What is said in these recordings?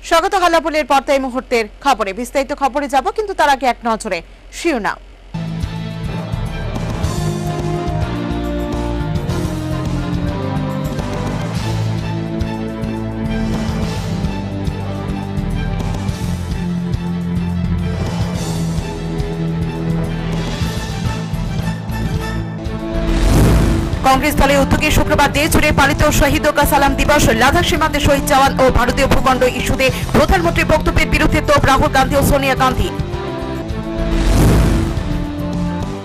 স্বাগত হাল্লাপোলের পর্দায় মুহূর্তের খবরে বিস্তারিত খবরে যাব, কিন্তু তার আগে এক নজরে শিরোনাম। कांग्रेस दलेर उद्योगे शुक्रवार देश जुड़े पालित शहीदों का सलाम दिवस। लादाख सीमांते शहीद जवान और भारतीय भूखंड इस्यूते प्रधानमंत्री बक्तव्যের বিরুদ্ধে তোপ রাহুল গান্ধী ও সোনিয়া গান্ধী।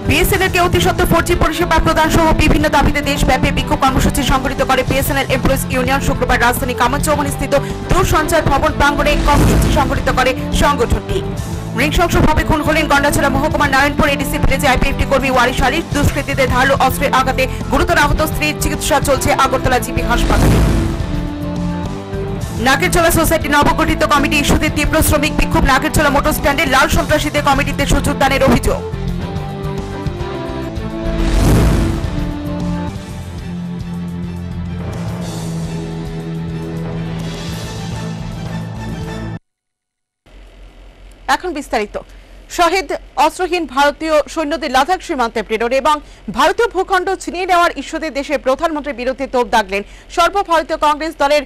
বিএসএনএল কে অতি সত্বর 4G পরিষেবা প্রদান সহ বিভিন্ন দাবিতে দেশব্যাপী বিক্ষোভ কর্মসূচি সংগঠিত করে বিএসএনএল এমপ্লয়িজ ইউনিয়ন। শুক্রবার রাজধানী কামারচৌমনি স্থিত দূরসঞ্চার ভবন প্রাঙ্গণে কর্মসূচি সংগঠিত করে সংগঠনটি। নৃশংসভাবে খুন হলেন গন্ডাছড়া মহকুমার নারায়ণপুর এডিসি ভিলেজে আইপিএফটি কর্মী ওয়ারিশ আলী। দুষ্কৃতীদের ধারালো অস্ত্রের আঘাতে গুরুতর আহত স্ত্রীর চিকিৎসা চলছে আগরতলা জিবি হাসপাতালে। নাগেরচলা সোসাইটি নবগঠিত কমিটি ইস্যুতে তীব্র শ্রমিক বিক্ষোভ। নাগেরচলা মোটর স্ট্যান্ডে লাল সন্ত্রাসীদের কমিটিতে সুযোগ দানের অভিযোগ। এখন বিস্তারিত। শহীদ অস্ত্রহীন ভারতীয় সৈন্যদের লাদাখ সীমান্তে প্রেরণ এবং ভারতীয় ভূখণ্ড ছিনিয়ে নেওয়ার ইস্যুতে দেশের প্রধানমন্ত্রীর বিরুদ্ধে তোপ দাগলেন সর্বভারতীয় কংগ্রেস দলের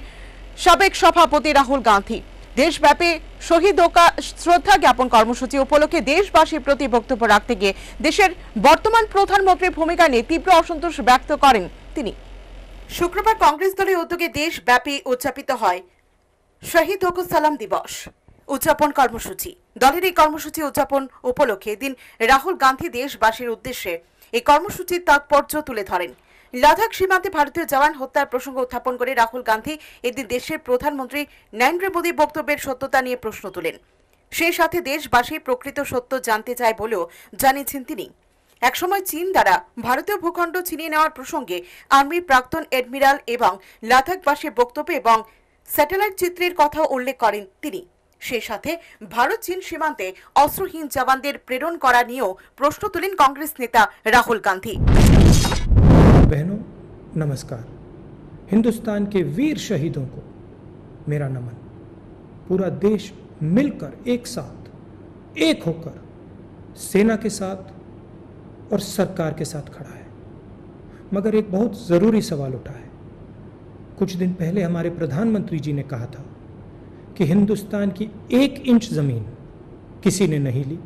সাবেক সভাপতি রাহুল গান্ধী। দেশব্যাপী শহীদোকা শ্রদ্ধা জ্ঞাপন কর্মসূচি উপলক্ষে দেশবাসীর প্রতি বক্তব্য রাখতে গিয়ে দেশের বর্তমান প্রধানমন্ত্রীর ভূমিকা নিয়ে তীব্র অসন্তোষ ব্যক্ত করেন তিনি। শুক্রবার কংগ্রেস দলের উদ্যোগে দেশব্যাপী উদযাপিত হয় শহীদোকা সালাম দিবস উদযাপন কর্মসূচি। দলের এই কর্মসূচি উদযাপন উপলক্ষে এদিন রাহুল গান্ধী দেশবাসীর উদ্দেশ্যে এই কর্মসূচির তাৎপর্য তুলে ধরেন। লাদাখ সীমান্তে ভারতীয় জওয়ান হত্যার প্রসঙ্গ উত্থাপন করে রাহুল গান্ধী এদিন দেশের প্রধানমন্ত্রী নরেন্দ্র মোদীর বক্তব্যের সত্যতা নিয়ে প্রশ্ন তোলেন। সেই সাথে দেশবাসী প্রকৃত সত্য জানতে চায় বলেও জানিয়েছেন তিনি। একসময় চীন দ্বারা ভারতীয় ভূখণ্ড ছিনিয়ে নেওয়ার প্রসঙ্গে আর্মির প্রাক্তন এডমিরাল এবং লাদাখবাসীর বক্তব্য এবং স্যাটেলাইট চিত্রের কথাও উল্লেখ করেন তিনি। সেই সাথে ভারত চীন সীমান্তে অস্ত্রহীন জওয়ানদের প্রেরণ করা নিয়েও প্রশ্ন তুলেন कांग्रेस नेता राहुल गांधी। बहनों नमस्कार। हिंदुस्तान के वीर शहीदों को मेरा नमन। पूरा देश मिलकर एक साथ एक होकर सेना के साथ और सरकार के साथ खड़ा है। मगर एक बहुत जरूरी सवाल उठा है। कुछ दिन पहले हमारे प्रधानमंत्री जी ने कहा था कि हिंदुस्तान की 1 इंच जमीन किसी ने नहीं ली,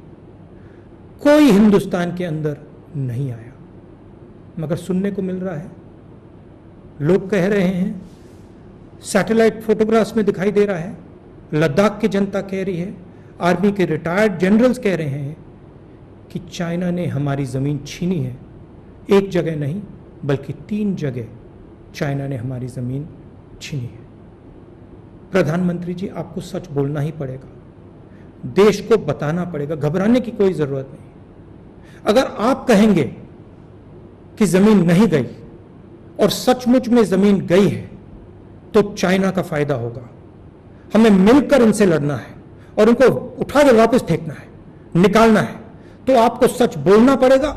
कोई हिंदुस्तान के अंदर नहीं आया। मगर सुनने को मिल रहा है, लोग कह रहे हैं, सैटेलाइट फोटोग्राफ्स में दिखाई दे रहा है, लद्दाख की जनता कह रही है, आर्मी के रिटायर्ड जनरल्स कह रहे हैं कि चाइना ने हमारी जमीन छीनी है। एक जगह नहीं बल्कि 3 जगह चाइना ने हमारी जमीन छीनी है। प्रधानमंत्री जी, आपको सच बोलना ही पड़ेगा, देश को बताना पड़ेगा, घबराने की कोई जरूरत नहीं। अगर आप कहेंगे कि जमीन नहीं गई और सचमुच में जमीन गई है तो चाइना का फायदा होगा। हमें मिलकर इनसे लड़ना है और उनको उठा के वापस फेंकना है, निकालना है। तो आपको सच बोलना पड़ेगा,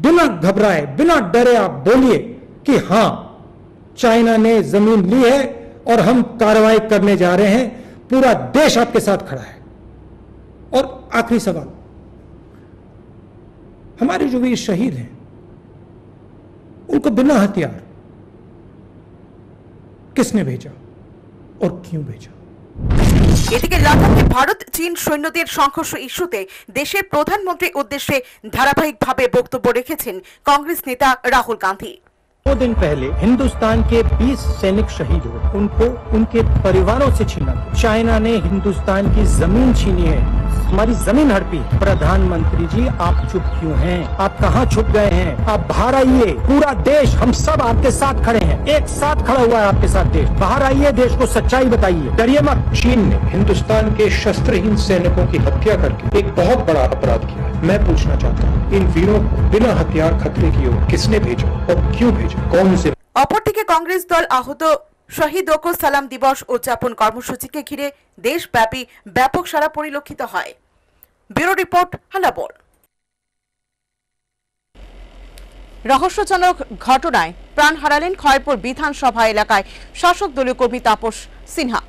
बिना घबराए बिना डरे आप बोलिए कि हां, चाइना ने जमीन ली है और हम कार्रवाई करने जा रहे हैं, पूरा देश आपके साथ खड़ा है। और आखिरी सवाल, हमारे जो वीर शहीद हैं उनको बिना हथियार किसने भेजा और क्यों भेजा? এদিকে লাদাখে ভারত চীন সৈন্যদের সংঘর্ষ ইস্যুতে দেশের প্রধানমন্ত্রীর উদ্দেশ্যে ধারাবাহিকভাবে বক্তব্য রেখেছেন কংগ্রেস নেতা রাহুল গান্ধী। 2 दिन पहले हिंदुस्तान के 20 सैनिक शहीद हुए, उनको उनके परिवारों से छीना। चाइना ने हिंदुस्तान की जमीन छीनी है, हमारी जमीन हड़पी। प्रधानमंत्री जी, आप चुप क्यों हैं? आप कहां छुप गए हैं? आप बाहर आइए, पूरा देश, हम सब आपके साथ खड़े हैं, एक साथ खड़ा हुआ है आपके साथ देश। बाहर आइए, देश को सच्चाई बताइए, डरिए मत। चीन ने हिंदुस्तान के शस्त्रहीन सैनिकों की हत्या करके एक बहुत बड़ा अपराध किया है। मैं पूछना चाहता हूँ, इन वीरों को बिना हथियार खतरे की ओर किसने भेजा और क्यों भेजा, कौन से? অপরদিকে কংগ্রেস দল আহত শহীদোকা সালাম দিবস উদযাপন কর্মসূচিকে ঘিরে দেশব্যাপী ব্যাপক সাড়া পরিলক্ষিত হয়। ব্যুরো রিপোর্ট, হাল্লাপোল। রহস্যজনক ঘটনায় প্রাণ হারালেন খয়েরপুর বিধানসভা এলাকায় শাসক দলীয় কর্মী তাপস সিনহা।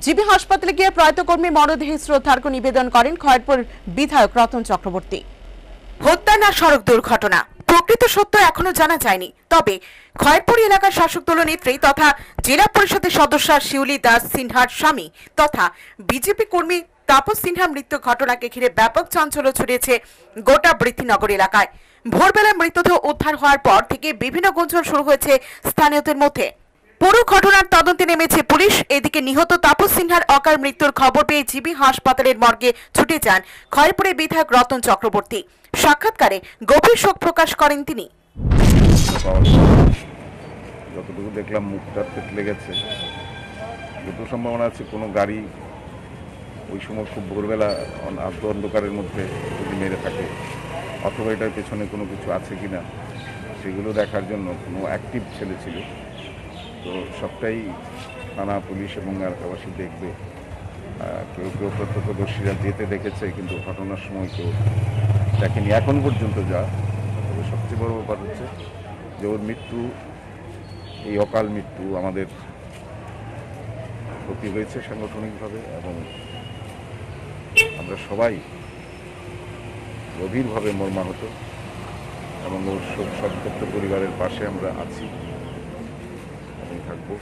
জিবি হাসপাতালে গিয়ে প্রয়াত কর্মী মরদেহে শ্রদ্ধার্ঘ্য নিবেদন করেন খয়েরপুর বিধায়ক রতন চক্রবর্তী। হত্যা না সড়ক দুর্ঘটনা, প্রকৃত সত্য এখনো জানা যায়নি। তবে খয়েরপুর এলাকার শাসক দল নেত্রী তথা জেলা পরিষদের সদস্য শিউলি দাস সিনহার স্বামী তথা বিজেপি কর্মী তাপস সিনহার মৃত্যু ঘটনাকে ঘিরে ব্যাপক চাঞ্চল্য ছড়িয়েছে গোটা বৃদ্ধিনগর এলাকায়। ভোরবেলায় মৃতদেহ উদ্ধার হওয়ার পর থেকে বিভিন্ন গুঞ্জন শুরু হয়েছে স্থানীয়দের মধ্যে। পুরো ঘটনার তদন্তে নেমেছে পুলিশ। এদিকে নিহত তাপস সিনহার অকাল মৃত্যুর খবর পেয়ে জিবি হাসপাতালের মর্গে ছুটে যান খয়েরপুরের বিধায়ক রতন চক্রবর্তী। সাক্ষাৎকারে গভীর শোক প্রকাশ করেন তিনি। যতটুকু দেখলাম মুখটা থেতলে গেছে, যত সম্ভাবনা আছে কোনো গাড়ি ওই সময় খুব ভোরবেলা অন্ধকারের মধ্যে যদি মেরে থাকে অথবা এটার পেছনে কোনো কিছু আছে কিনা সেগুলো দেখার জন্য কোনো অ্যাক্টিভ ছেলে ছিল। তো সবটাই থানা পুলিশ এবং এলাকাবাসী দেখবে। কেউ কেউ প্রত্যক্ষদর্শীরা যেতে দেখেছে, কিন্তু ঘটনার সময় কেউ দেখেনি এখন পর্যন্ত। যা তবে সবচেয়ে বড় ব্যাপার হচ্ছে যে ওর মৃত্যু, এই অকাল মৃত্যু আমাদের ক্ষতি হয়েছে সাংগঠনিকভাবে এবং আমরা সবাই গভীরভাবে মর্মাহত এবং ওর সন্তপ্ত পরিবারের পাশে আমরা আছি এবং থাকবো।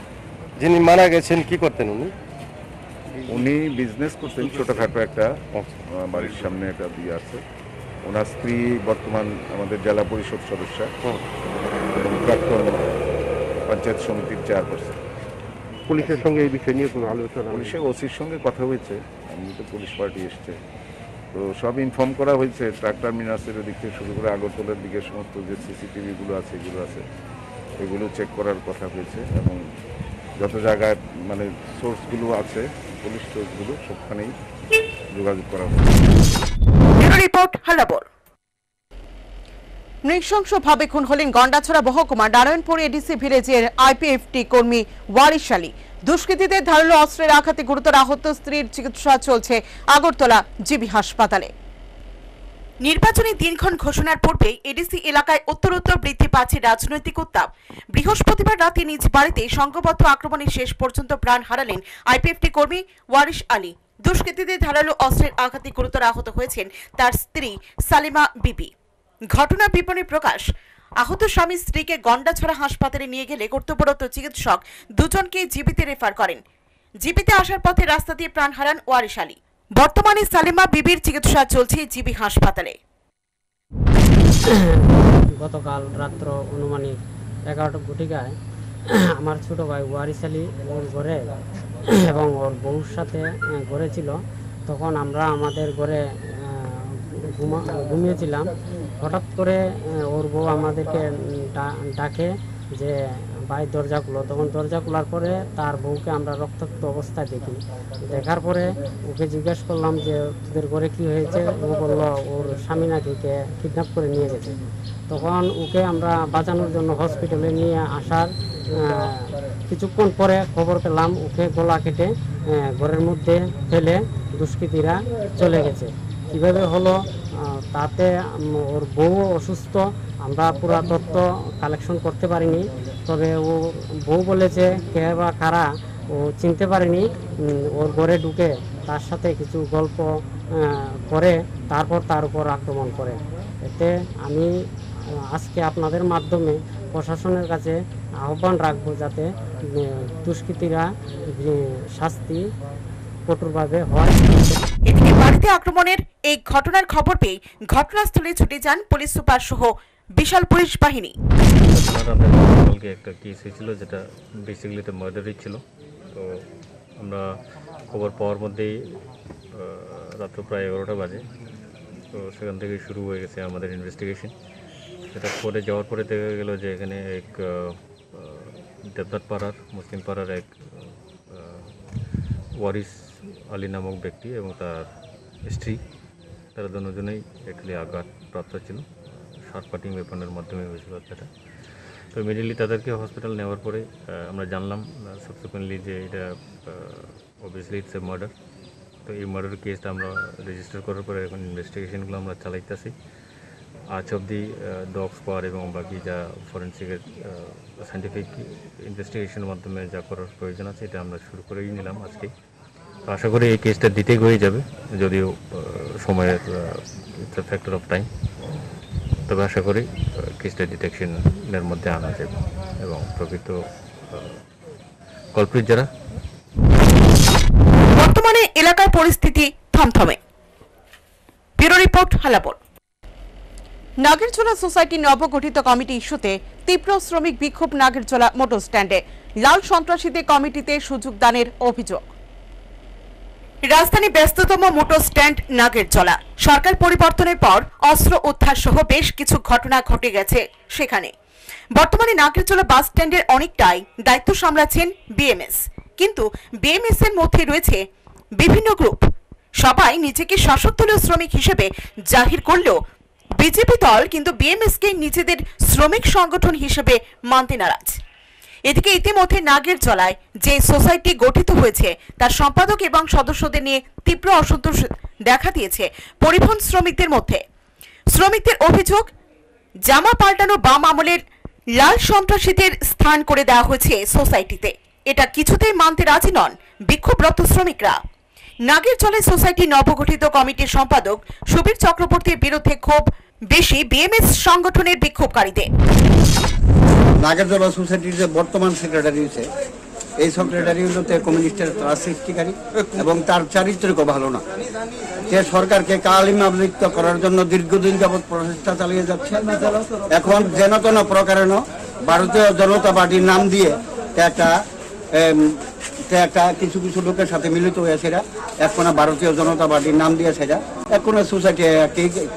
যিনি মারা গেছেন কি করতেন উনি বিজনেস করতেন, ছোটোখাটো একটা বাড়ির সামনে একটা দিয়ে আছে। ওনার স্ত্রী বর্তমান আমাদের জেলা পরিষদ সদস্য এবং প্রাক্তন পঞ্চায়েত সমিতির চেয়ারপারসন। পুলিশের সঙ্গে এই বিষয় নিয়ে কোনো আলোচনা? পুলিশের ওসির সঙ্গে কথা হয়েছে, এমনি তো পুলিশ পার্টি এসছে, তো সব ইনফর্ম করা হয়েছে। ট্রাক টার্মিনাসের দিক থেকে শুরু করে আগরতলার দিকে সমস্ত যে সিসিটিভিগুলো আছে এগুলো চেক করার কথা হয়েছে এবং যত জায়গায় মানে সোর্সগুলো আছে, পুলিশ সোর্সগুলো সবখানেই যোগাযোগ করা হয়েছে। রিপোর্ট হালাবর। নৃশংসভাবে খুন হলেন গন্ডাছড়া মহকুমা নারায়ণপুর এডিসি ভিলেজের আইপিএফটি কর্মী ওয়ারিশ আলী। দুষ্কৃতীদের ধারালো অস্ত্রের আঘাতে গুরুতর আহত স্ত্রীর চিকিৎসা চলছে আগরতলা জিবি হাসপাতালে। নির্বাচনী দিনক্ষণ ঘোষণার পূর্বে এডিসি এলাকায় উত্তরোত্তর বৃদ্ধি পাচ্ছে রাজনৈতিক উত্তাপ। বৃহস্পতিবার রাতে নিজ বাড়িতে সংঘবদ্ধ আক্রমণে শেষ পর্যন্ত প্রাণ হারালেন আইপিএফটি কর্মী ওয়ারিশ আলী। দুষ্কৃতীদের ধারালো অস্ত্রের আঘাতে গুরুতর আহত হয়েছেন তার স্ত্রী সালিমা বিবি। ঘটনার বিবরণী প্রকাশ, আহত স্বামী স্ত্রীকে গন্ডাছড়া হাসপাতালে নিয়ে গেলে কর্তব্যরত চিকিৎসক দুজনকে জিবিতে রেফার করেন। জিবিতে আসার পথে রাস্তা দিয়ে প্রাণ হারান ওয়ারিশ আলী। বর্তমানে সালিমা বিবির চিকিৎসা চলছে জিবি হাসপাতালে। গতকাল রাত্র অনুমানিক 11টা ঘটিকায় আমার ছোট ভাই ওয়ারিশ আলী ওর ঘরে এবং ওর বউর সাথে ঘরে ছিল। তখন আমরা আমাদের ঘরে ঘুমিয়েছিলাম। হঠাৎ করে ওর বউ আমাদেরকে ডাকে যে ভাই দরজা খুলো। তখন দরজা খোলার পরে তার বউকে আমরা রক্তাক্ত অবস্থায় দেখি। দেখার পরে ওকে জিজ্ঞেস করলাম যে তোদের ঘরে কি হয়েছে। ও বললো ওর স্বামী নাকি কিডন্যাপ করে নিয়ে গেছে। তখন ওকে আমরা বাঁচানোর জন্য হসপিটালে নিয়ে আসার কিছুক্ষণ পরে খবর পেলাম ওকে গলা কেটে ঘরের মধ্যে ফেলে দুষ্কৃতীরা চলে গেছে। কীভাবে হলো তাতে ওর বউ অসুস্থ, আমরা পুরা তথ্য কালেকশন করতে পারিনি। তবে ও বউ বলেছে কে বা কারা ও চিনতে পারেনি। ওর ঘরে ঢুকে তার সাথে কিছু গল্প করে তারপর তার উপর আক্রমণ করে। এতে আমি আজকে আপনাদের মাধ্যমে প্রশাসনের কাছে আহ্বান রাখবো যাতে দুষ্কৃতীরা শাস্তি কঠোরভাবে হয়। এদিকে বাড়িতে আক্রমণের এই ঘটনার খবর পেয়ে ঘটনাস্থলে ছুটে যান পুলিশ সুপার সহ বিশাল পুলিশ বাহিনী। কালকে একটা কেস হয়েছিল যেটা বেসিক্যালি একটা মার্ডারই ছিল। তো আমরা খবর পাওয়ার মধ্যেই রাত্র প্রায় 11টা বাজে। তো সেখান থেকে শুরু হয়ে গেছে আমাদের ইনভেস্টিগেশন। সেটা করে যাওয়ার পরে দেখা গেল যে এখানে এক দেবনাথ পাড়ার মুসলিম পাড়ার এক ওয়ারিশ আলী নামক ব্যক্তি এবং তার স্ত্রী, তারা দুজনেই অ্যাকচুয়ালি আঘাতপ্রাপ্ত ছিল। শার্প কাটিং ওয়েপনের মাধ্যমে হয়েছিল সেটা। তো ইমিডিয়েটলি তাদেরকে হসপিটাল নেওয়ার পরে আমরা জানলাম সাবসিকুয়েন্টলি যে এটা অবভিয়াসলি ইটস এ মার্ডার। তো এই মার্ডার কেসটা আমরা রেজিস্টার করার পরে এখন ইনভেস্টিগেশনগুলো আমরা চালাইতেছি। আজ অবধি ডগ স্কোয়াড এবং বাকি যা ফরেন্সিকের সায়েন্টিফিক ইনভেস্টিগেশনের মাধ্যমে যা করার প্রয়োজন আছে এটা আমরা শুরু করেই নিলাম আজকে। আশা করি এই কেসটা দিতেই হয়ে যাবে, যদিও সময়ের ফ্যাক্টর অফ টাইম, তবে আশা করি কেসটা ডিটেকশনের মধ্যে আনা যাবে এবং প্রকৃত কলপ্রিট যারা। বর্তমানে এলাকার পরিস্থিতি থমথমে। ব্যুরো রিপোর্ট, হালাবর। নাগেরজোলা সোসাইটি নবগঠিত কমিটি ইস্যুতে তীব্র শ্রমিক বিক্ষোভ নাগেরজোলা মোটর স্ট্যান্ডে। লাল সন্ত্রাসীদের কমিটিতে সুযোগ দানের অভিযোগ। রাজধানী ব্যস্ততম মোটর স্ট্যান্ড নাগেরজোলা। সরকার পরিবর্তনের পর অস্ত্র উদ্ধার সহ বেশ কিছু ঘটনা ঘটে গেছে সেখানে। বর্তমানে নাগেরজোলা বাস স্ট্যান্ডের অনেকটাই দায়িত্ব সামলাচ্ছেন বিএমএস, কিন্তু বিএমএস এর মধ্যে রয়েছে বিভিন্ন গ্রুপ। সবাই নিজেকে শাসক দলীয় শ্রমিক হিসেবে জাহির করলেও বিজেপি দল কিন্তু বিএমএস কে নিজেদের শ্রমিক সংগঠন হিসেবে মানতে নারাজ। এদিকে ইতিমধ্যে নাগেরজোলায় যে সোসাইটি গঠিত হয়েছে তার সম্পাদক এবং সদস্যদের নিয়ে তীব্র অসন্তোষ দেখা দিয়েছে পরিবহন শ্রমিকদের মধ্যে। শ্রমিকদের অভিযোগ, জামা পাল্টানো বাম আমলের লাল সন্ত্রাসীদের স্থান করে দেওয়া হয়েছে সোসাইটিতে। এটা কিছুতেই মানতে রাজি নন বিক্ষোভরত শ্রমিকরা। নাগেরজোলা সোসাইটি নবগঠিত কমিটির সম্পাদক সুবীর চক্রবর্তীর বিরুদ্ধে ক্ষোভ বেশি বিএমএস সংগঠনের বিক্ষোভকারীদের। নাগেরজোলা সোসাইটির যে বর্তমান সেক্রেটারি হয়েছে, এই সেক্রেটারি হলো কমিউনিস্টের ত্রাস সৃষ্টিকারী এবং তার চারিত্রিকও ভালো না। সে সরকারকে কালিমাবলিপ্ত করার জন্য দীর্ঘদিন যাবৎ প্রচেষ্টা চালিয়ে যাচ্ছে। এখন যেন তেন প্রকারেণ ভারতীয় জনতা পার্টির নাম দিয়ে একটা কিছু কিছু লোকের সাথে মিলিত হয়ে সেটা এখন ভারতীয় জনতা পার্টির নাম দিয়ে সেটা এখন সোসাইটি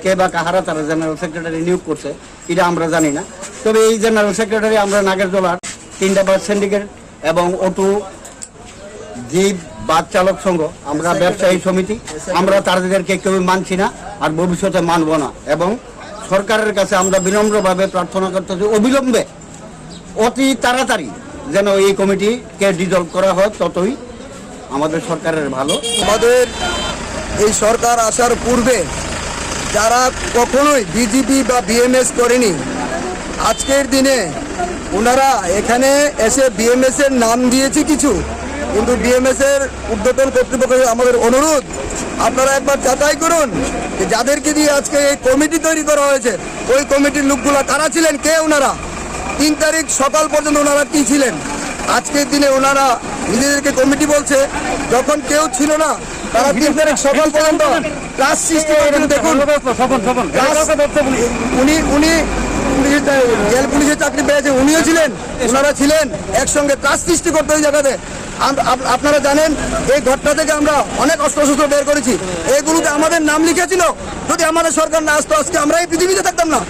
কে বা কাহারা তারা জেনারেল সেক্রেটারি নিয়োগ করছে এটা আমরা জানি না। তবে এই জেনারেল সেক্রেটারি আমরা নাগেরজোলার 3টা বাস সিন্ডিকেট এবং অটো জীব বাস চালক সংঘ, আমরা ব্যবসায়ী সমিতি, আমরা তাদেরকে কেউ মানছি না আর ভবিষ্যতে মানব না। এবং সরকারের কাছে আমরা বিনম্রভাবে প্রার্থনা করতেছি অবিলম্বে অতি তাড়াতাড়ি যেন এই কমিটিকে ডিজলভ করা হয়, ততই আমাদের সরকারের ভালো। আমাদের এই সরকার আসার পূর্বে যারা কখনোই বিজেপি বা বিএমএস করেনি, আজকের দিনে ওনারা এখানে এসে বিএমএস এর নাম দিয়েছে কিছু, কিন্তু বিএমএস এর ঊর্ধ্বতন কর্তৃপক্ষের আমাদের অনুরোধ, আপনারা একবার যাচাই করুন যে যাদেরকে দিয়ে আজকে এই কমিটি তৈরি করা হয়েছে ওই কমিটির লোকগুলা কারা ছিলেন, কে ওনারা, 3 তারিখ সকাল পর্যন্ত ওনারা কি ছিলেন। আজকের দিনে ওনারা নিজেদেরকে কমিটি বলছে, যখন কেউ ছিল না তারা 3 তারিখ সকাল পর্যন্ত ক্লাস সৃষ্টি করেন। দেখুন উনি জেল পুলিশের চাকরি পেয়েছে, উনিও ছিলেন, ওনারা ছিলেন একসঙ্গে ক্লাস সৃষ্টি করতে ওই জায়গাতে। আপনারা জানেন এই ঘটনা থেকে আমরা অনেক অস্ত্রশস্ত্র বের করেছি, এইগুলোতে আমাদের নাম লিখেছিল। যদি আমাদের সরকার না আসতো আজকে আমরা এই পৃথিবীতে থাকতাম না।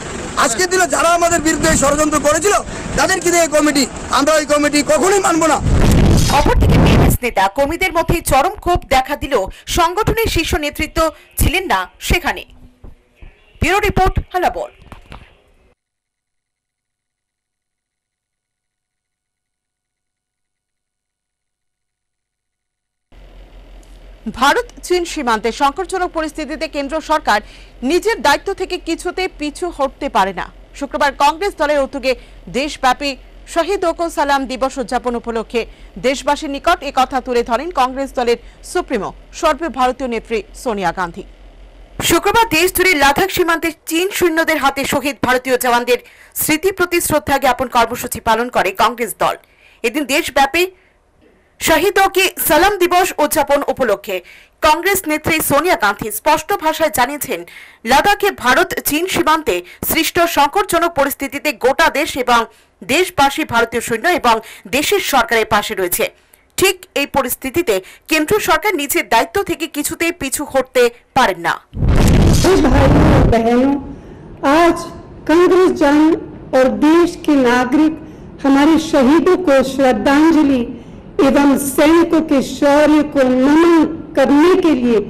আজকের দিনে যারা আমাদের বিরুদ্ধে ষড়যন্ত্র করেছিল তাদেরকে দিয়ে এই কমিটি, আমরা ওই কমিটি কখনোই মানব না। অপরদিকে বিএমএস নেতা কর্মীদের মধ্যে চরম ক্ষোভ দেখা দিলেও সংগঠনের শীর্ষ নেতৃত্ব ছিলেন না সেখানে। Bureau report, হালাবর। ভারত চীন সীমান্তে সংকটজনক পরিস্থিতিতে কেন্দ্র সরকার নিজের দায়িত্ব থেকে কিছুতে পিছু হটতে পারে না। শুক্রবার কংগ্রেস দলের উদ্যোগে দেশব্যাপী শহীদ ওকো সালাম দিবস উদযাপন উপলক্ষে দেশবাসীর নিকট একথা তুলে ধরেন কংগ্রেস দলের সুপ্রিমো সর্বভারতীয় নেত্রী সোনিয়া গান্ধী। শুক্রবার দেশ জুড়ে লাদাখ সীমান্তে চীন সৈন্যদের হাতে শহীদ ভারতীয় জওয়ানদের স্মৃতি প্রতি শ্রদ্ধা জ্ঞাপন কর্মসূচি পালন করে কংগ্রেস দল। এদিন দেশব্যাপী শহীদ ওকে সালাম দিবস উদযাপন উপলক্ষে কংগ্রেস নেত্রী সোনিয়া গান্ধী স্পষ্ট ভাষায় জানিয়েছেন, লাদাখে ভারত চীন সীমান্তে সৃষ্ট সংকটজনক পরিস্থিতিতে গোটা দেশ এবং দেশবাসী ভারতীয় সৈন্য এবং দেশের সরকারের পাশে রয়েছে। ঠিক এই পরিস্থিতিতে কেন্দ্র সরকার নিজের দায়িত্ব থেকে কিছুতেই পিছু হটতে পারেন না। भाइयों बहनों, आज कांग्रेस जन और देश के नागरिक हमारे शहीदों को श्रद्धांजलि एवं सैनिकों के शौर्य को नमन करने के लिए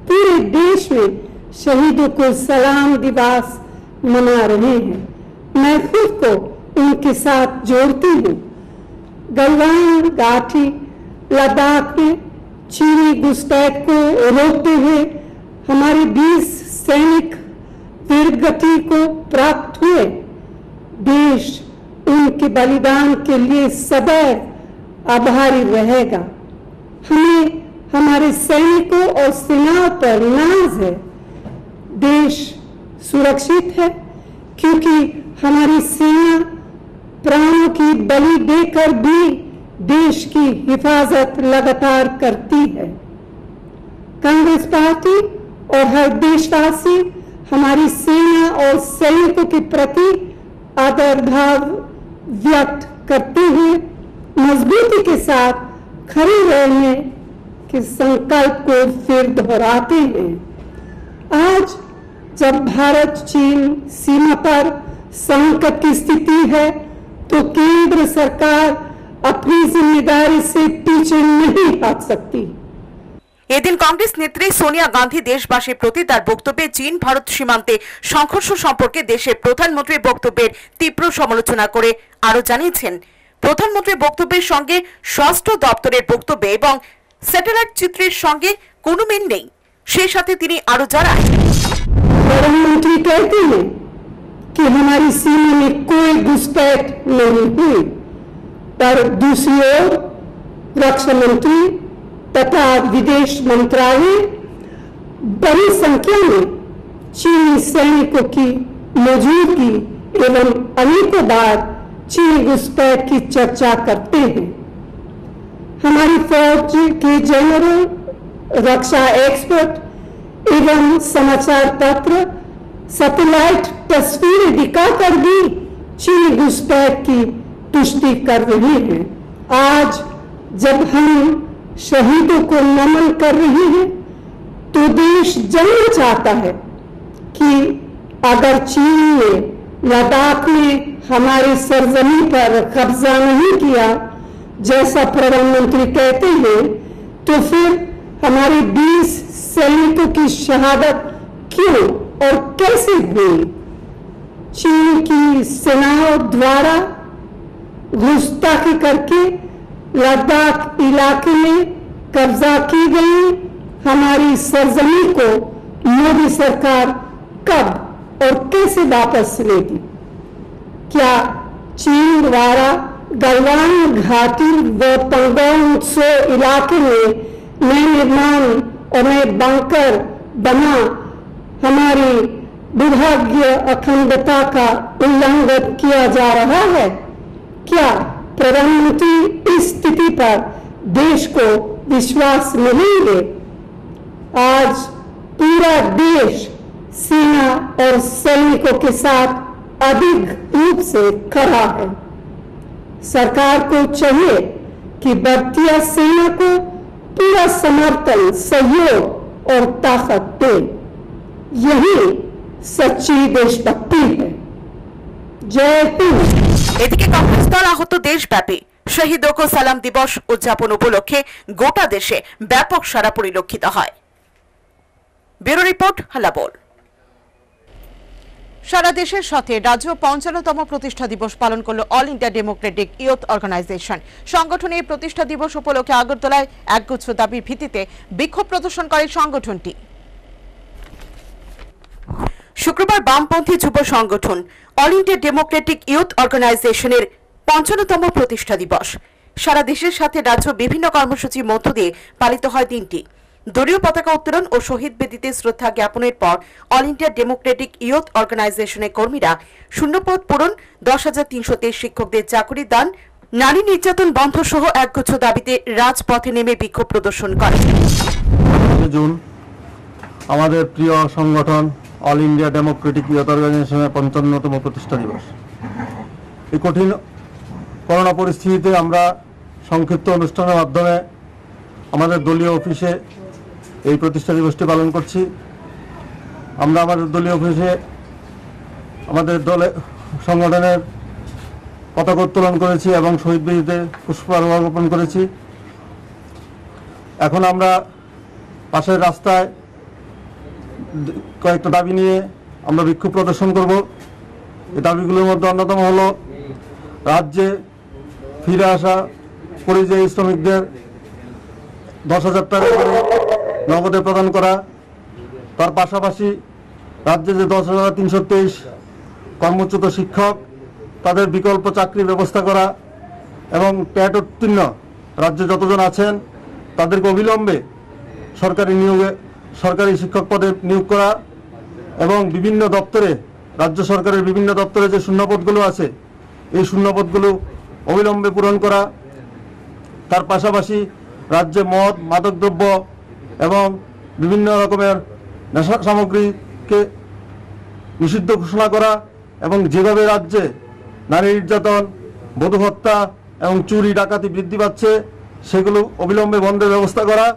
पूरे देश में शहीदों को सलाम दिवस मना रहे हैं। मैं खुद को उनके साथ जोड़ती हूँ। गलवान घाटी लद्दाख में चीनी घुसपैठ को रोकते हुए हमारे 20 सैनिक वीरगति को प्राप्त हुए। देश उनके बलिदान के लिए सदैव आभारी रहेगा। हमें हमारे सैनिकों और सेनाओं पर नाज है। देश सुरक्षित है क्योंकि हमारी सेना प्राणों की बलि देकर भी देश की हिफाजत लगातार करती है। कांग्रेस पार्टी और हर देशवासी हमारी सेना और सैनिकों के प्रति आदर भाव व्यक्त करते हुए मजबूती के साथ खड़े रहने के संकल्प को फिर दोहराते हैं। आज जब भारत चीन सीमा पर संकट की स्थिति है तो केंद्र सरकार अपनी जिम्मेदारी से पीछे नहीं हट सकती। এদিন কংগ্রেস নেত্রী সোনিয়া গান্ধী দেশবাসীর প্রতি তার বক্তব্যে চীন ভারত সীমান্তে সংঘর্ষ সম্পর্কে দেশের প্রধানমন্ত্রীর বক্তব্যের তীব্র সমালোচনা করে আরো জানিয়েছেন প্রধানমন্ত্রীর বক্তব্যের সঙ্গে স্বরাষ্ট্র দপ্তরের বক্তব্য এবং স্যাটেলাইট চিত্রের সঙ্গে কোনো মিল নেই। সেই সাথে তিনি আরো জানান, प्रधानमंत्री कहते हैं कि हमारी सीमा में कोई घुसपैठ नहीं हुई, पर दूसरी ओर रक्षा मंत्री तथा विदेश मंत्रालय बड़ी संख्या में चीनी सैनिकों की मौजूदगी एवं अनेकों बार चीनी घुसपैठ की चर्चा करते हैं। हमारी फौज के जनरल, रक्षा एक्सपर्ट एवं समाचार पत्र सैटेलाइट तस्वीरें दिखाकर भी चीनी घुसपैठ की पुष्टि कर रहे हैं। आज जब हम शहीदों को नमन कर रहे हैं तो देश जानना चाहता है कि अगर चीन ने लद्दाख में हमारी सरजमी पर कब्जा नहीं किया जैसा प्रधानमंत्री कहते हैं तो फिर हमारे 20 सैनिकों की शहादत क्यों और कैसे हुई? चीन की सेनाओं द्वारा घुसपैठ करके लद्दाख इलाके में कब्जा की गई हमारी सरजमी को मोदी सरकार कब और कैसे वापस लेगी? क्या चीन द्वारा गलवान घाटी व पंगोंग त्सो इलाके में नए निर्माण और नए बंकर बना हमारी विभागीय अखंडता का उल्लंघन किया जा रहा है? क्या प्रधानमंत्री इस स्थिति पर देश को विश्वास नहीं दे? आज पूरा देश सेना और सैनिकों के साथ अधिक रूप से खड़ा है। सरकार को चाहिए कि भारतीय सेना को पूरा समर्थन, सहयोग और ताकत दे। यही सच्ची देशभक्ति है। जय हिंद। এদিকে কংগ্রেস দল আহত দেশব্যাপী শহীদ ও সালাম দিবস উদযাপন উপলক্ষে গোটা দেশে ব্যাপক সাড়া পরিলক্ষিত হয়। Bureau report হালাবোল। সারা দেশের সাথে রাজ্য ৫৫তম প্রতিষ্ঠা দিবস পালন করল all India democratic youth organisation. সংগঠনের প্রতিষ্ঠা দিবস উপলক্ষে আগরতলায় একগুচ্ছ দাবির ভিত্তিতে বিক্ষোভ প্রদর্শন করে সংগঠনটি। শুক্রবার বামপন্থী যুব সংগঠন অল ইন্ডিয়া ডেমোক্রেটিক ইয়ুথ অর্গানাইজেশনের ৫৫তম প্রতিষ্ঠা দিবস। সারা দেশের সাথে রাজ্য বিভিন্ন কর্মসূচির মধ্য দিয়ে পালিত হয় দিনটি। দলীয় পতাকা উত্তোলন ও শহীদ বেদিতে শ্রদ্ধা জ্ঞাপনের পর অল ইন্ডিয়া ডেমোক্রেটিক ইয়ুথ অর্গানাইজেশনের কর্মীরা শূন্যপদ পূরণ, ১০,৩২৩ শিক্ষকদের চাকরি দান, নারী নির্যাতন বন্ধ সহ একগুচ্ছ দাবিতে রাজপথে নেমে বিক্ষোভ প্রদর্শন করে। জুন আমাদের প্রিয় সংগঠন অল ইন্ডিয়া ডেমোক্রেটিক ইয়ুথ অর্গানাইজেশনের ৫৫তম প্রতিষ্ঠা দিবস। এই কঠিন করোনা পরিস্থিতিতে আমরা সংক্ষিপ্ত অনুষ্ঠানের মাধ্যমে আমাদের দলীয় অফিসে এই প্রতিষ্ঠা দিবসটি পালন করছি। আমরা আমাদের দলীয় অফিসে আমাদের দলে সংগঠনের পতাকা উত্তোলন করেছি এবং শহীদ বেদিতে পুষ্পার্ঘ্য করেছি। এখন আমরা পাশের রাস্তায় কয়েকটা দাবি নিয়ে আমরা বিক্ষোভ প্রদর্শন করব। এই দাবিগুলোর মধ্যে অন্যতম হলো রাজ্যে ফিরে আসা পরিযায়ী শ্রমিকদের ১০,০০০ টাকা করে নগদে প্রদান করা, তার পাশাপাশি রাজ্যে যে ১০,৩২৩ কর্মচ্যুত শিক্ষক তাদের বিকল্প চাকরির ব্যবস্থা করা এবং ট্যাট উত্তীর্ণ রাজ্যে যতজন আছেন তাদেরকে অবিলম্বে সরকারি শিক্ষক পদে নিয়োগ করা এবং বিভিন্ন দপ্তরে, রাজ্য সরকারের বিভিন্ন দপ্তরে যে শূন্যপদগুলো আছে এই শূন্যপদগুলো অবিলম্বে পূরণ করা। তার পাশাপাশি রাজ্যে মদ, মাদকদ্রব্য এবং বিভিন্ন রকমের নেশা সামগ্রীকে নিষিদ্ধ ঘোষণা করা এবং যেভাবে রাজ্যে নারী নির্যাতন, বধূ হত্যা এবং চুরি ডাকাতি বৃদ্ধি পাচ্ছে সেগুলো অবিলম্বে বন্ধের ব্যবস্থা করা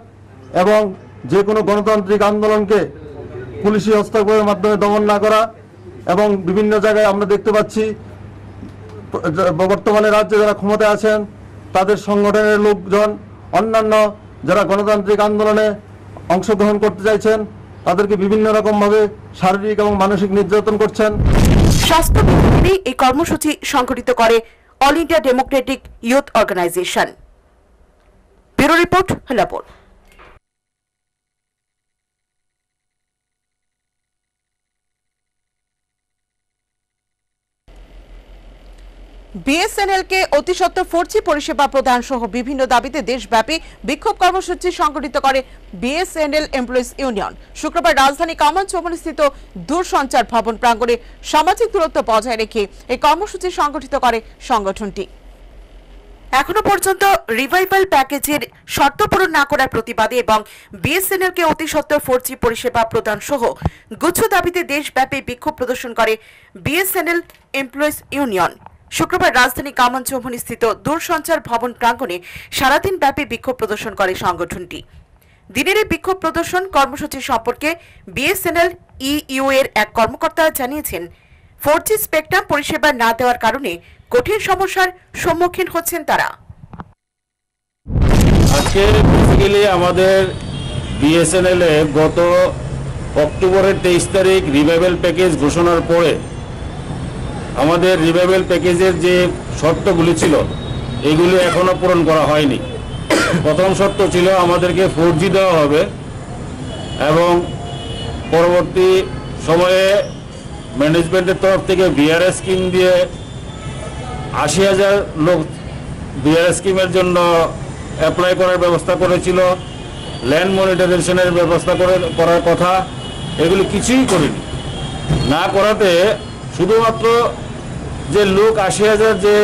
এবং যে কোনো গণতান্ত্রিক আন্দোলনকে পুলিশি হস্তক্ষেপের মাধ্যমে দমন না করা। এবং বিভিন্ন জায়গায় আমরা দেখতে পাচ্ছি বর্তমানে রাজ্যে যারা ক্ষমতায় আছেন তাদের সংগঠনের লোকজন অন্যান্য যারা গণতান্ত্রিক আন্দোলনে অংশগ্রহণ করতে চাইছেন তাদেরকে বিভিন্ন রকমভাবে শারীরিক এবং মানসিক নির্যাতন করছেন। স্বাস্থ্য বিভাগেরই এই কর্মসূচি সংগঠিত করে all India democratic youth organisation. Bureau report, হেলাপুর। বিএসএনএল-কে অতি সত্বর 4G পরিষেবা প্রদান সহ বিভিন্ন দাবিতে দেশব্যাপী বিক্ষোভ কর্মসূচি সংগঠিত করে বিএসএনএল এমপ্লয়িজ ইউনিয়ন। শুক্রবার রাজধানী কামানচৌমুহনীস্থিত দূরসঞ্চার ভবন প্রাঙ্গণে সামাজিক দূরত্ব বজায় রেখে এই কর্মসূচি সংগঠিত করে সংগঠনটি। এখনো পর্যন্ত রিভাইভাল প্যাকেজের শর্ত পূরণ না করার প্রতিবাদে এবং বিএসএনএল-কে অতি সত্বর 4G পরিষেবা প্রদান সহ গুচ্ছ দাবিতে দেশব্যাপী বিক্ষোভ প্রদর্শন করে বিএসএনএল এমপ্লয়িজ ইউনিয়ন। শুক্রবার রাজধানী কামানচৌমুহনীস্থিত দূরসঞ্চার ভবন প্রাঙ্গণে সারাদিন ব্যাপী বিক্ষোভ প্রদর্শন করে সংগঠনটি। দিনের এই বিক্ষোভ প্রদর্শন কর্মসূচি সম্পর্কে বিএসএনএল ইইউ এর এক কর্মকর্তা জানিয়েছেন, 4G স্পেকট্রাম পরিষেবা না দেওয়ার কারণে কঠিন সমস্যার সম্মুখীন হচ্ছেন তারা। আজকে বেসিক্যালি আমাদের বিএসএনএল এ গত অক্টোবরের 23 তারিখ রিভাইভাল প্যাকেজ ঘোষণার পরে আমাদের রিভাইভাল প্যাকেজের যে শর্তগুলি ছিল এগুলি এখনো পূরণ করা হয়নি। প্রথম শর্ত ছিল আমাদেরকে 4G দেওয়া হবে এবং পরবর্তী সময়ে ম্যানেজমেন্টের তরফ থেকে বিআরএস স্কিম দিয়ে 80,000 লোক বিআরএস স্কিমের জন্য অ্যাপ্লাই করার ব্যবস্থা করেছিল। ল্যান্ড মনিটাইজেশনের ব্যবস্থা করার কথা, এগুলি কিছুই করেনি। না করাতে শুধুমাত্র যে লোক 80,000 যে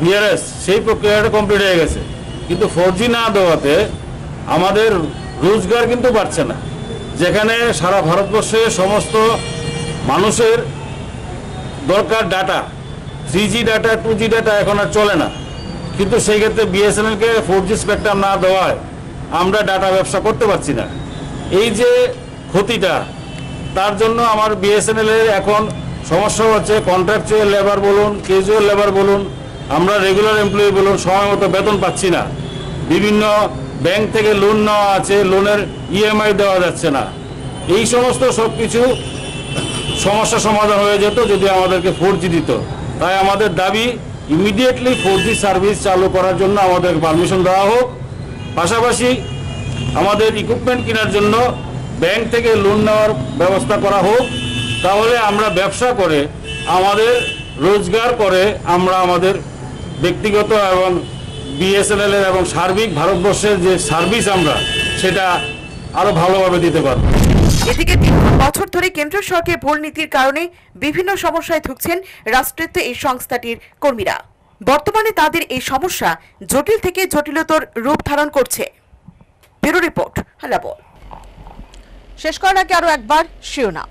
বিআরএস সেই প্রক্রিয়াটা কমপ্লিট হয়ে গেছে, কিন্তু 4G না দেওয়াতে আমাদের রোজগার কিন্তু বাড়ছে না। যেখানে সারা ভারতবর্ষে সমস্ত মানুষের দরকার data, 3G data 2G data এখন আর চলে না, কিন্তু সেই ক্ষেত্রে বিএসএনএলকে 4G স্পেকট্রাম না দেওয়ায় আমরা ডাটা ব্যবসা করতে পারছি না। এই যে ক্ষতিটা, তার জন্য আমার বিএসএনএল এর এখন সমস্যা হচ্ছে। কন্ট্রাকচুয়াল লেবার বলুন, ক্যাজুয়াল লেবার বলুন, আমরা রেগুলার এমপ্লয়ি বলুন, সময় মতো বেতন পাচ্ছি না। বিভিন্ন ব্যাংক থেকে লোন নেওয়া আছে, লোনের ইএমআই দেওয়া যাচ্ছে না। এই সমস্ত সব কিছু সমস্যা সমাধান হয়ে যেত যদি আমাদেরকে 4G দিত। তাই আমাদের দাবি ইমিডিয়েটলি 4G সার্ভিস চালু করার জন্য আমাদের পারমিশন দেওয়া হোক। পাশাপাশি আমাদের ইকুইপমেন্ট কেনার জন্য ব্যাংক থেকে লোন নেওয়ার ব্যবস্থা করা হোক। তাহলে আমরা ব্যবসা করে, আমাদের রোজগার করে আমরা আমাদের ব্যক্তিগত এবং বিএসএনএল এর এবং সার্বিক ভারতবর্ষের যে সার্ভিস আমরা সেটা আরো ভালোভাবে দিতে পারব। এদিকে 3 বছর ধরে কেন্দ্র সরকারের ভুল নীতির কারণে বিভিন্ন সমস্যায় ভুগছেন রাষ্ট্রায়ত্ত এই সংস্থাটির কর্মীরা। বর্তমানে তাদের এই সমস্যা জটিল থেকে জটিলতর রূপ ধারণ করছে। ব্যুরো রিপোর্ট, হেলাপুর। শেষ করার আগে আরো একবার শিরোনাম।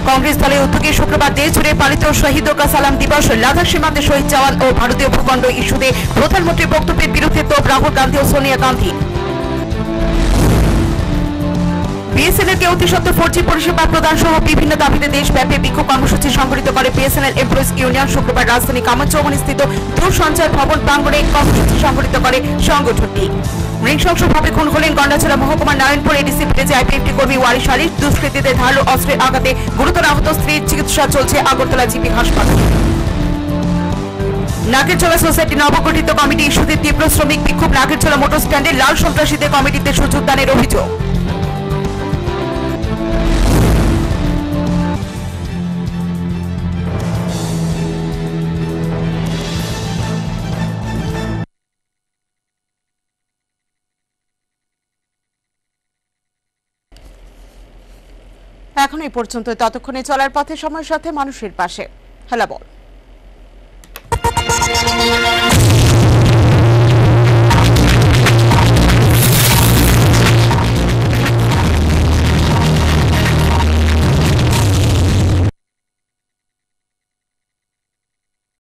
কংগ্রেস দলের উদ্যোগে শুক্রবার দেশ জুড়ে পালিত শহীদোं का সালাম দিবস। লাদাখ সীমান্তে শহীদ জওয়ান ও ভারতীয় ভূখণ্ড ইস্যুতে প্রধানমন্ত্রীর বক্তব্যের বিরুদ্ধে তোপ রাহুল গান্ধী ও সোনিয়া গান্ধী। বিএসএনএল কে অতি সত্বর 4G পরিষেবা প্রদান সহ বিভিন্ন দাবিতে দেশব্যাপী বিক্ষোভ কর্মসূচি সংগঠিত করে বিএসএনএল এমপ্লয়িজ ইউনিয়ন। শুক্রবার রাজধানী কামারচৌমনি স্থিত দূরসঞ্চার ভবন প্রাঙ্গণে কর্মসূচি সংগঠিত করে সংগঠনটি। নৃশংসভাবে খুন হলেন গন্ডাছড়া মহকুমার নারায়ণপুর এডিসি ভিলেজে আইপিএফটি কর্মী ওয়ারিশ আলী। দুষ্কৃতীদের ধারালো অস্ত্রের আঘাতে গুরুতর আহত স্ত্রীর চিকিৎসা চলছে আগরতলা জিবি হাসপাতালে। নাগেরচোলা সোসাইটি নবগঠিত কমিটি ইস্যুতে তীব্র শ্রমিক বিক্ষোভ। নাগেরচোলা মোটর স্ট্যান্ডে লাল সন্ত্রাসীদের কমিটিতে সুযোগ দানের অভিযোগ। এখন এই পর্যন্ত। ততক্ষণে চলার পথে সময়ের সাথে মানুষের পাশে। হেলা বল।